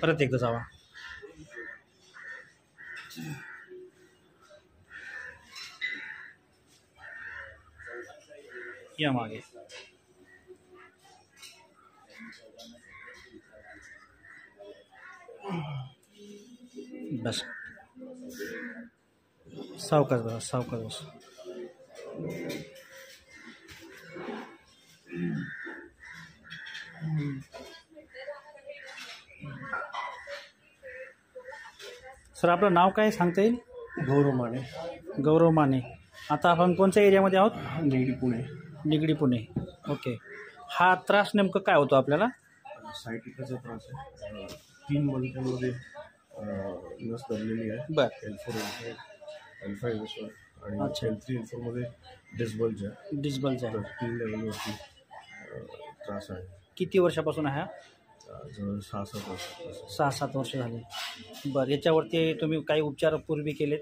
परत एकदा जावा. या मागे. बस सावकाश बस, सावकाश बस. सर आपलं नाव काय सांगता येईल? गौरव माने. गौरव माने. आता आपण कोणत्या एरियामध्ये आहोत? निगडी पुणे. निगडी पुणे. ओके. हा त्रास नेमकं काय होतो आपल्याला? सायटिकाचा त्रास आहे. 3 मणक्यांमध्ये नस दबलेली आहे. बरं. L4, L5 आणि अच्छा. L3, L4 मध्ये डिस्बल्ज आहे. डिस्बल्ज आहे. 3 लेवलवरती त्रास आहे. किती वर्षापासून आहे हा? जवळ 6-7 वर्ष. 6-7 वर्ष झाले. बरं. याच्यावरती तुम्ही काही उपचार पूर्वी केलेत?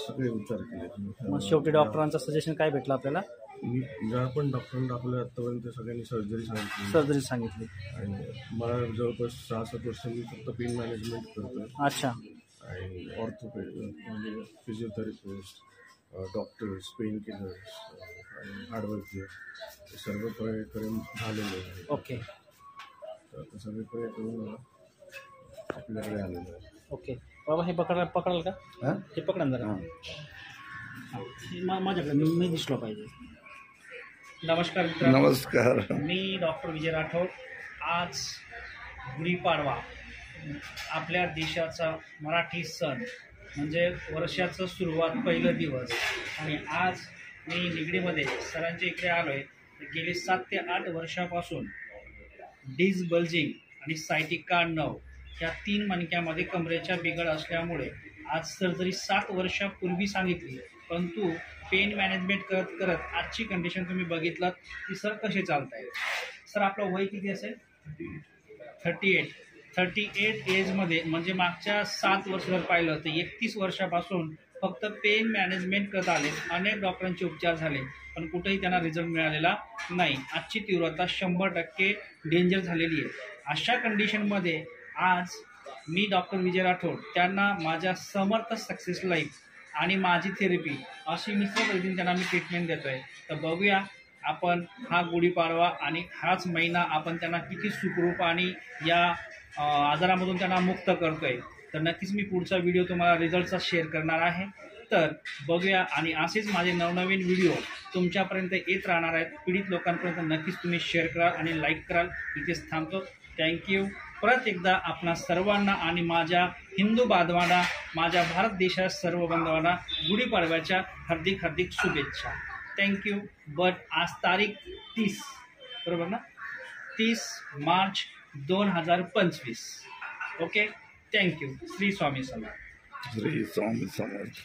सगळे उपचार केले. मग शेवटी डॉक्टरांचं सजेशन काय भेटलं आपल्याला? मी ज्या पण डॉक्टरांनी दाखवलं आत्तापर्यंत सगळ्यांनी सर्जरी सांगितली. सर्जरी सांगितली. आणि मला जवळपास 6-7 वर्ष मी फक्त पेन मॅनेजमेंट करतोय. अच्छा. आणि ऑर्थोपेड म्हणजे फिजिओथेरपिस्ट, डॉक्टर्स, पेन किलर्स आणि हार्डवर्क सर्व करून झालेले आहे. ओके. तर सगळीकडे करून आपल्याकडे आलेलं आहे. ओके. बाबा हे पकडाल का? हे पकडा जरा. हां. माझ्याकडे मी दिसलो पाहिजे. नमस्कार मित्रांनो. नमस्कार. मी डॉक्टर विजय राठोड. आज गुढीपाडवा आपल्या देशाचा मराठी सण म्हणजे वर्षाचं सुरुवात पहिलं दिवस. आणि आज मी निगडीमध्ये सरांच्या इकडे आलो आहे. गेली 7 ते 8 वर्षापासून डिस्बल्जिंग आणि सायटिका नर्व या 3 मणक्यामध्ये कमरेच्या बिघड असल्यामुळे आज सर्जरी 7 वर्षापूर्वी सांगितली. परंतु पेन मॅनेजमेंट करत करत आजची कंडिशन तुम्ही बघितलात की सर कसे चालत आहे. सर आपलं वय किती असेल? 38 एजमध्ये म्हणजे मागच्या 7 वर्ष जर पाहिलं तर 31 वर्षापासून फक्त पेन मॅनेजमेंट करत आले. अनेक डॉक्टरांचे उपचार झाले पण कुठेही त्यांना रिझल्ट मिळालेला नाही. आजची तीव्रता 100% डेंजर झालेली आहे. अशा कंडिशनमध्ये आज मी डॉक्टर विजय राठोड त्यांना माझ्या समर्थ सक्सेस लाईफ आणि माझी थेरपी अशी मिश्र पद्धतीने त्यांना मी ट्रीटमेंट देतो आहे. तर बघूया आपण हा गुढीपाडवा आणि हाच महिना आपण त्यांना किती सुखरूप आणि या आजारामधून त्यांना मुक्त करतो आहे. तर नक्कीच मी पुढचा व्हिडिओ तुम्हाला रिझल्टचा शेअर करणार आहे. तर बघूया आणि असेच माझे नवनवीन व्हिडिओ तुमच्यापर्यंत येत राहणार आहेत. पीडित लोकांपर्यंत नक्कीच तुम्ही शेअर कराल आणि लाईक कराल. इथेच थांबतो. थँक्यू. परत एकदा आपणा सर्वांना आणि माझ्या हिंदू बांधवांना, माझ्या भारत देशात सर्व बांधवांना गुढीपाडव्याच्या हार्दिक हार्दिक शुभेच्छा. थँक्यू. बट आज तारीख 30 बरोबर ना? 30 मार्च 2025. ओके. थँक्यू. श्री स्वामी समर्थ. श्री स्वामी समर्थ.